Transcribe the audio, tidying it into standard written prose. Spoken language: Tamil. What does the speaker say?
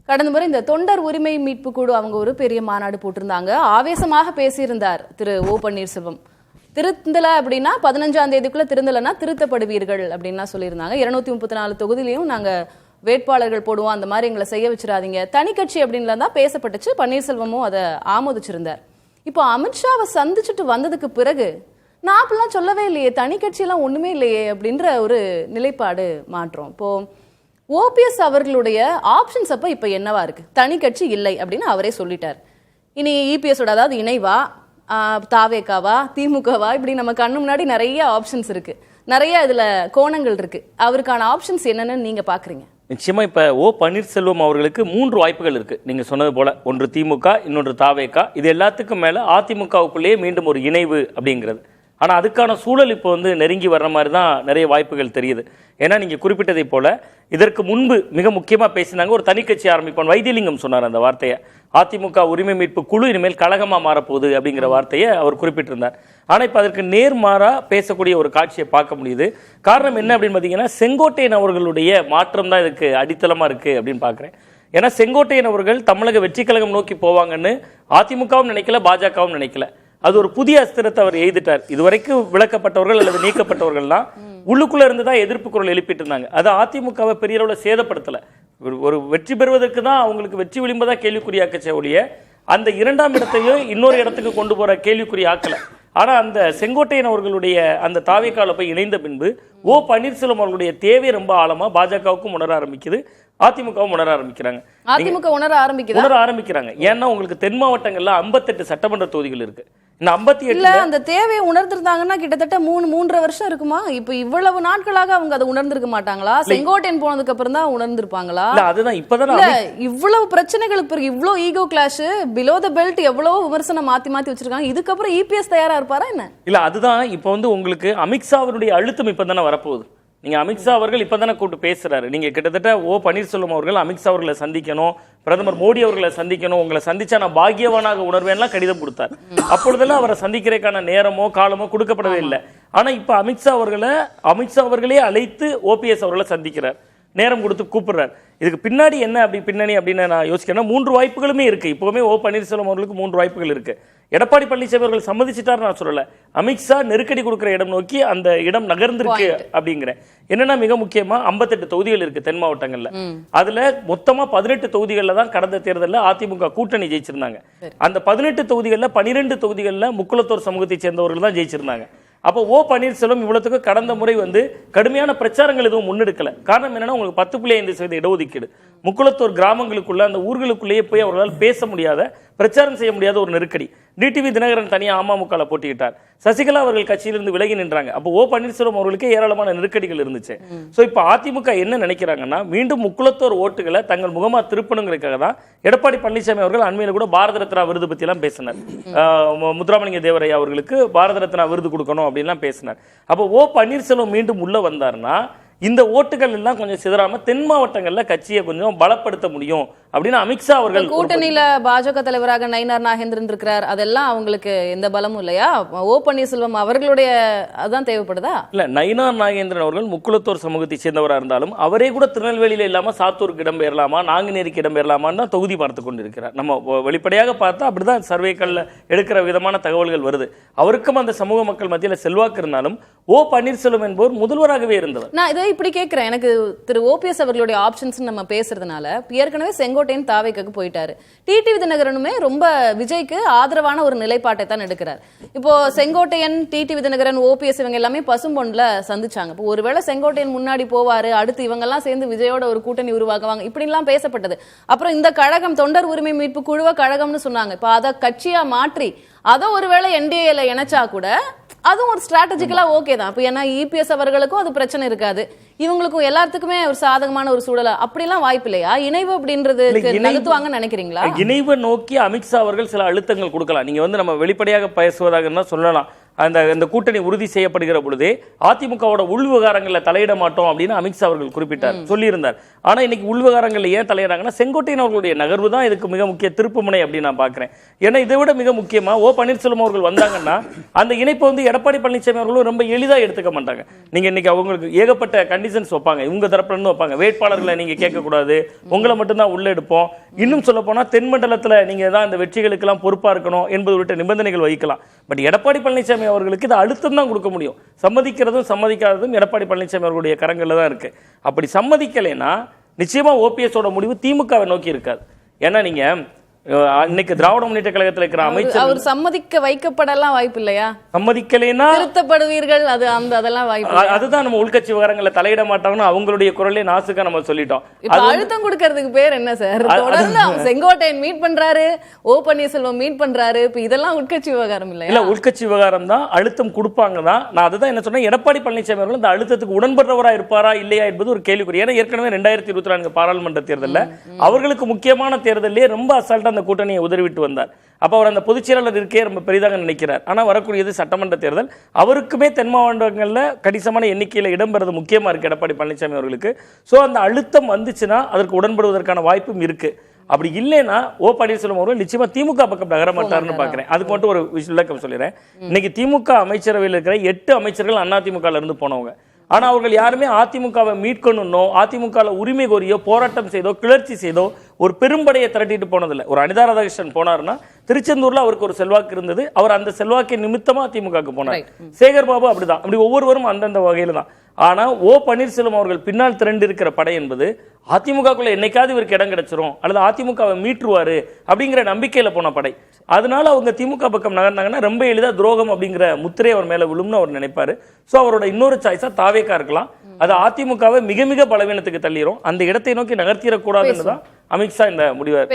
கடந்த முறை இந்த தொண்டர் உரிமை மீட்பு குழு அவங்க ஒரு பெரிய மாநாடு போட்டிருந்தாங்க. ஆவேசமாக பேசியிருந்தார் திரு ஓ பன்னீர்செல்வம். திருத்தல அப்படின்னா 15ஆம் தேதிக்குள்ள திருந்தலைன்னா திருத்தப்படுவீர்கள் அப்படின்னா சொல்லியிருந்தாங்க. 234 தொகுதியிலையும் நாங்க வேட்பாளர்கள் போடுவோம், அந்த மாதிரி எங்களை செய்ய வச்சிடாதீங்க, தனி கட்சி அப்படின்லாம் தான் பேசப்பட்டுச்சு. பன்னீர்செல்வமும் அதை ஆமோதிச்சிருந்தார். இப்போ அமித்ஷாவை சந்திச்சுட்டு வந்ததுக்கு பிறகு நான் அப்படிலாம் சொல்லவே இல்லையே, தனி கட்சியெல்லாம் ஒண்ணுமே இல்லையே அப்படின்ற ஒரு நிலைப்பாடு மாற்றம். இப்போ ஓபிஎஸ் அவர்களுடைய ஆப்ஷன்ஸ் அப்ப இப்ப என்னவா இருக்கு? தனி கட்சி இல்லை அப்படின்னு அவரே சொல்லிட்டார். இனி இபிஎஸோட அதாவது இணைவா, தாவேக்காவா, திமுகவா, இப்படி நம்ம கண்ணு முன்னாடி நிறைய ஆப்ஷன்ஸ் இருக்கு, நிறைய இதுல கோணங்கள் இருக்கு. அவருக்கான ஆப்ஷன்ஸ் என்னன்னு நீங்க பாக்குறீங்க? நிச்சயமா இப்ப ஓ பன்னீர்செல்வம் அவர்களுக்கு 3 வாய்ப்புகள் இருக்கு. நீங்க சொன்னது போல ஒன்று திமுக, இன்னொன்று தாவேக்கா, இது எல்லாத்துக்கும் மேல அதிமுகவுக்குள்ளேயே மீண்டும் ஒரு இணைவு அப்படிங்கிறது. ஆனா அதுக்கான சூழல் இப்போ நெருங்கி வர்ற மாதிரி தான் நிறைய வாய்ப்புகள் தெரியுது. ஏன்னா நீங்க குறிப்பிட்டதை போல இதற்கு முன்பு மிக முக்கியமா பேசினாங்க, ஒரு தனி கட்சி ஆரம்பிப்போம். வைத்தியலிங்கம் சொன்னார் அந்த வார்த்தையை. அதிமுக உரிமை மீட்பு குழு இனிமேல் கழகமா மாறப்போகுது அப்படிங்கிற வார்த்தையை அவர் குறிப்பிட்டிருந்தார். ஆனா இப்ப அதற்கு நேர்மாறா பேசக்கூடிய ஒரு காட்சியை பார்க்க முடியுது. காரணம் என்ன அப்படின்னு பாத்தீங்கன்னா, செங்கோட்டையன் அவர்களுடைய மாற்றம் தான் இதுக்கு அடித்தளமா இருக்கு அப்படின்னு பாக்குறேன். ஏன்னா செங்கோட்டையன் அவர்கள் தமிழக வெற்றி கழகம் நோக்கி போவாங்கன்னு அதிமுகவும் நினைக்கல, பாஜகவும் நினைக்கல. அது ஒரு புதிய அஸ்திரத்தை அவர் எய்துட்டார். இதுவரைக்கும் விளக்கப்பட்டவர்கள் அல்லது நீக்கப்பட்டவர்கள்லாம் உள்ளுக்குள்ள இருந்து தான் எதிர்ப்பு குரல் எழுப்பிட்டு இருந்தாங்க. அது அதிமுகவை பெரிய அளவில் சேதப்படுத்தல. ஒரு வெற்றி பெறுவதற்கு தான் அவங்களுக்கு வெற்றி விளிம்பதான் கேள்விக்குறியாக்கச்சே ஒழிய அந்த 2ஆம் இடத்தையும் இன்னொரு இடத்துக்கு கொண்டு போற கேள்விக்குறி ஆக்கல. ஆனா அந்த செங்கோட்டையன் அவர்களுடைய அந்த தாவேக்கால போய் இணைந்த பின்பு ஓ பன்னீர்செல்வம் அவர்களுடைய தேவை ரொம்ப ஆழமா பாஜகவுக்கும் உணர ஆரம்பிக்குது, அதிமுகவும் உணர ஆரம்பிக்கிறாங்க. அதிமுக உணர ஆரம்பிக்கிறாங்க. ஏன்னா உங்களுக்கு தென் மாவட்டங்கள்ல 58 சட்டமன்ற தொகுதிகள் இருக்கு. இந்த 58 அந்த தேவையை உணர்ந்திருந்தாங்கன்னா கிட்டத்தட்ட 3.5 வருஷம் இருக்குமா? இப்ப இவ்வளவு நாட்களாக அவங்க அதை உணர்ந்திருக்க மாட்டாங்களா? செங்கோட்டையன் போனதுக்கு அப்புறம் தான் உணர்ந்திருப்பாங்களா? அதுதான் இப்பதான் இவ்வளவு பிரச்சனைகளுக்கு பிறகு இவ்வளவு ego clash, below the belt எவ்வளவு விமர்சனம் மாத்தி வச்சிருக்காங்க. இதுக்கப்புறம் இபிஎஸ் தயாரா இருப்பாரா என்ன? இல்ல அதுதான் இப்ப உங்களுக்கு அமித்ஷா அவருடைய அழுத்தம் இப்பதானே வரப்போகுது. நீங்க அமித்ஷா அவர்கள் இப்பதானே கூப்பிட்டு பேசுறாரு. நீங்க கிட்டத்தட்ட ஓ பன்னீர்செல்வம் அவர்கள் அமித்ஷா அவர்களை சந்திக்கணும், பிரதமர் மோடி அவர்களை சந்திக்கணும், உங்களை சந்திச்சா நான் பாக்கியவானாக உணர்வேன்லாம் கடிதம் கொடுத்தார். அப்பொழுதெல்லாம் அவரை சந்திக்கிறதுக்கான நேரமோ காலமோ கொடுக்கப்படவே இல்லை. ஆனா இப்ப அமித்ஷா அவர்களே அழைத்து ஓபிஎஸ் அவர்களை சந்திக்கிறார், நேரம் கொடுத்து கூப்பிடுறார். இதுக்கு பின்னாடி என்ன பின்னணி அப்படின்னு நான் யோசிக்கிறேன். 3 வாய்ப்புகளுமே இருக்கு. இப்பவுமே ஓ பன்னீர்செல்வம் அவர்களுக்கு 3 வாய்ப்புகள் இருக்கு. எடப்பாடி பழனிசாமி அவர்கள் சம்மதிச்சிட்டார் நான் சொல்லல, அமித்ஷா நெருக்கடி கொடுக்கிற இடம் நோக்கி அந்த இடம் நகர்ந்திருக்கு அப்படிங்கிறேன். என்னன்னா மிக முக்கியமா 58 தொகுதிகள் இருக்கு தென் மாவட்டங்கள்ல. அதுல மொத்தமா 18 தொகுதிகள்ல தான் கடந்த தேர்தலில் அதிமுக கூட்டணி ஜெயிச்சிருந்தாங்க. அந்த 18 தொகுதிகள்ல 12 தொகுதிகள்ல முக்குளத்தோர் சமூகத்தை சேர்ந்தவர்கள் தான் ஜெயிச்சிருந்தாங்க. அப்போ ஓ பன்னீர்செல்வம் இவ்வளவுக்கு கடந்த முறை கடுமையான பிரச்சாரங்கள் எதுவும் முன்னெடுக்கல. காரணம் என்னன்னா உங்களுக்கு 10.5% இடஒதுக்கீடு, முக்குளத்தோர் கிராமங்களுக்குள்ள அந்த ஊர்களுக்குள்ளேயே போய் அவர்களால் பேச முடியாத, பிரச்சாரம் செய்ய முடியாத ஒரு நெருக்கடி. டிடிவி தினகரன் தனியா அமமுக போட்டியிட்டார், சசிகலா அவர்கள் கட்சியிலிருந்து விலகி நின்றாங்க. அப்போ ஓ பன்னீர்செல்வம் அவர்களுக்கு ஏராளமான நெருக்கடிகள் இருந்துச்சு. சோ இப்ப அதிமுக என்ன நினைக்கிறாங்கன்னா, மீண்டும் முக்குளத்தோர் ஓட்டுகளை தங்கள் முகமா திருப்பணுங்கிறதுக்காக தான் எடப்பாடி பழனிசாமி அவர்கள் அண்மையில கூட பாரத ரத்னா விருது பத்தி எல்லாம் பேசினார். முத்துராமலிங்க தேவரையா அவர்களுக்கு பாரத ரத்னா விருது கொடுக்கணும் அப்படின்லாம் பேசினார். அப்போ ஓ பன்னீர்செல்வம் மீண்டும் உள்ள வந்தாருன்னா இந்த ஓட்டுகள் எல்லாம் கொஞ்சம் சிதறாம தென் மாவட்டங்கள்ல கட்சியை கொஞ்சம் பலப்படுத்த முடியும் அப்படின்னு அமித்ஷா அவர்கள். கூட்டணியில பாஜக தலைவராக நயினார் நாகேந்திரன் இருக்கிறார், அதெல்லாம் அவங்களுக்கு எந்த பலமும் இல்லையா? ஓ பன்னீர்செல்வம் அவர்களுடைய அதான் தேவைப்படுதா? இல்ல, நயினார் நாகேந்திரன் அவர்கள் முக்குளத்தோர் சமூகத்தை சேர்ந்தவராக இருந்தாலும் அவரே கூட திருநெல்வேலியில இல்லாம சாத்தூருக்கு இடம்பெயரலாமா, நாங்குநேரிக்கு இடம்பெயரலாமான்னு தான் தொகுதி பார்த்து கொண்டிருக்கிறார். நம்ம வெளிப்படையாக பார்த்தா அப்படிதான் சர்வேக்கள்ல எடுக்கிற விதமான தகவல்கள் வருது. அவருக்கும் அந்த சமூக மக்கள் மத்தியில் செல்வாக்கு இருந்தாலும் ஓ பன்னீர்செல்வம் என்பவர் முதல்வராகவே இருந்தவர். நான் இதை இப்படி கேட்கிறேன், எனக்கு திரு ஓபிஎஸ் அவர்களுடைய ஆப்ஷன்ஸ் நம்ம பேசுறதுனால ஏற்கனவே செங்கோட்டையன் தாவேக்கு போயிட்டாரு, டிடிவி தினகரனுமே ரொம்ப விஜய்க்கு ஆதரவான ஒரு நிலைப்பாட்டை தான் எடுக்கிறார். இப்போ செங்கோட்டையன், டிடிவி தினகரன், ஓபிஎஸ் இவங்க எல்லாமே பசும்பொன்ல சந்திச்சாங்க. இப்போ ஒருவேளை செங்கோட்டையன் முன்னாடி போவாரு, அடுத்து இவங்க எல்லாம் சேர்ந்து விஜயோட ஒரு கூட்டணி உருவாக்குவாங்க, இப்படி எல்லாம் பேசப்பட்டது. அப்புறம் இந்த கழகம் தொண்டர் உரிமை மீட்பு குழுவ கழகம்னு சொன்னாங்க. இப்போ அதை கட்சியா மாற்றி அதை ஒருவேளை என்டிஏல இணைச்சா கூட அதுவும் ஒரு ஸ்ட்ராட்டஜிக்கலா ஓகே தான். இப்போ ஏன்னா இபிஎஸ் அவர்களுக்கும் அது பிரச்சனை இருக்காது, இவங்களுக்கும் எல்லாத்துக்குமே ஒரு சாதகமான ஒரு சூழல், அப்படிலாம் வாய்ப்பு இல்லையா? இணைவு அப்படின்றது நகர்த்துவாங்கன்னு நினைக்கிறீங்களா? இணைவை நோக்கி அமித்ஷா அவர்கள் சில அழுத்தங்கள் கொடுக்கலாம். நீங்க நம்ம வெளிப்படையாக பேசுவதாக இருந்தா சொல்லலாம், அந்த கூட்டணி உறுதி செய்யப்படுகிற பொழுதே அதிமுகவோட உள் விவகாரங்களில் தலையிட மாட்டோம் அப்படின்னு அமித்ஷா அவர்கள் குறிப்பிட்டார், சொல்லியிருந்தார். ஆனா இன்னைக்கு உள் விவகாரங்களில் ஏன் தலையிடாங்கன்னா செங்கோட்டையன் அவர்களுடைய நகர்வு தான் இதுக்கு மிக முக்கிய திருப்புமுனை அப்படின்னு நான் பார்க்கிறேன். ஏன்னா இதை விட மிக முக்கியமா ஓ பன்னீர்செல்வம் அவர்கள் வந்தாங்கன்னா அந்த இணைப்பை வந்து எடப்பாடி பழனிசாமி அவர்களும் ரொம்ப எளிதா எடுத்துக்க மாட்டாங்க. நீங்க இன்னைக்கு அவங்களுக்கு ஏகப்பட்ட கண்டிஷன்ஸ் வைப்பாங்க, இவங்க தரப்புல இருந்து வைப்பாங்க, வேட்பாளர்களை நீங்க கேட்க கூடாது, உங்களை மட்டும்தான் உள்ள எடுப்போம், இன்னும் சொல்ல போனா தென் மண்டலத்துல நீங்க தான் இந்த வெற்றிகளுக்கெல்லாம் பொறுப்பா இருக்கணும் என்பது உள்ளிட்ட நிபந்தனைகள் வைக்கலாம். பட் எடப்பாடி பழனிசாமி அவர்களுக்கு இது அழுத்தம் தான் கொடுக்க முடியும். சம்மதிக்கிறதும் சம்மதிக்காததும் எடப்பாடி பழனிசாமி அவர்களுடைய கரங்கள்ல தான் இருக்கு. அப்படி சம்மதிக்கலைன்னா நிச்சயமா ஓபிஎஸோட முடிவு திமுகவை நோக்கி இருக்காது. ஏன்னா நீங்க இன்னைக்கு திராவிட முன்னேற்ற கழகத்தில் இருக்கிற அமைச்சர் அவர் சம்மதிக்க வைக்கப்படலாம் வாய்ப்பு இல்லையா? சம்மதிக்கலைன்னா திருத்தப்படுவீர்கள், அது அதெல்லாம் வாய்ப்பு. அதுதான் நம்ம உள்கட்சி விவகாரங்களை தலையிட மாட்டாங்கன்னு அவங்களுடைய குரலே நாசுக்கா நம்ம சொல்லிட்டோம். இப்ப அழுத்தம் கொடுக்கறதுக்கு பேர் என்ன சார்? தொடர்ந்து செங்கோட்டையன் மீட் பண்றாரு, ஓ பன்னீர்செல்வம் மீட் பண்றாரு, இப்ப இதெல்லாம் உள்கட்சி விவகாரம் இல்லையா? இல்ல, உள்கட்சி விவகாரம் தான், அழுத்தம் கொடுப்பாங்க தான். நான் அதுதான் என்ன சொன்னேன், எடப்பாடி பழனிசாமி அவர்கள் இந்த அழுத்தத்துக்கு உடன்படுறவரா இருப்பாரா இல்லையா என்பது ஒரு கேள்விக்குறி. ஏன்னா ஏற்கனவே 2024 பாராளுமன்ற தேர்தலில் அவர்களுக்கு முக்கியமான தேர்தலே ரொம்ப அசால்ட்டா அந்த கூட்டணியை உதறிவிட்டு வந்தார். அப்ப அவர் அந்த பொதுச் செயலாளர் இருக்கே ரொம்ப பெரிதாக நினைக்கிறார். ஆனா வரக்கூடியது சட்டமன்ற தேர்தல், அவருக்குமே தென் மாவட்டங்கள்ல கணிசமான எண்ணிக்கையில இடம்பெறது முக்கியமா இருக்கு எடப்பாடி பழனிசாமி அவர்களுக்கு. சோ அந்த அழுத்தம் வந்துச்சுன்னா அதற்கு உடன்படுவதற்கான வாய்ப்பும் இருக்கு. அப்படி இல்லைன்னா ஓ பன்னீர்செல்வம் அவர்கள் நிச்சயமா திமுக பக்கம் நகர மாட்டாருன்னு பாக்குறேன். அதுக்கு மட்டும் ஒரு விளக்கம் சொல்லிடுறேன். இன்னைக்கு திமுக அமைச்சரவையில் இருக்கிற 8 அமைச்சர்கள் அதிமுகல இருந்து போனவங்க. ஆனா அவர்கள் யாருமே அதிமுகவை மீட்கணும்னோ அதிமுக உரிமை கோரியோ போராட்டம் செய்தோ கிளர்ச்சி செய்தோ ஒரு பெரும்படையை திரட்டிட்டு போனதில்லை. ஒரு அனிதா ராதாகிருஷ்ணன் போனார்னா திருச்செந்தூர்ல அவருக்கு ஒரு செல்வாக்கு இருந்தது, அவர் அந்த செல்வாக்கை நிமித்தமா திமுகவுக்கு போனார். சேகர் பாபு அப்படிதான். அப்படி ஒவ்வொருவரும் அந்தந்த வகையில தான். ஆனா ஓ பன்னீர்செல்வம் அவர்கள் பின்னால் திரண்டு இருக்கிற படை என்பது அதிமுகக்குள்ள என்னைக்காவது இவருக்கு இடம் கிடைச்சிரும் அல்லது அதிமுகவை மீட்டுருவாரு அப்படிங்கிற நம்பிக்கையில போன படை. அதனால அவங்க திமுக பக்கம் நகர்ந்தாங்கன்னா ரொம்ப எளிதா துரோகம் அப்படிங்கிற முத்திரை அவர் மேல விழும்னு அவர் நினைப்பாரு. சோ அவரோட இன்னொரு சாய்ஸா தாவேக்கா இருக்கலாம். அது அதிமுகவை மிக மிக பலவீனத்துக்கு தள்ளிரும். அந்த இடத்தை நோக்கி நகர்த்திடக்கூடாதுன்னு தான் அமித்ஷா இந்த முடிவை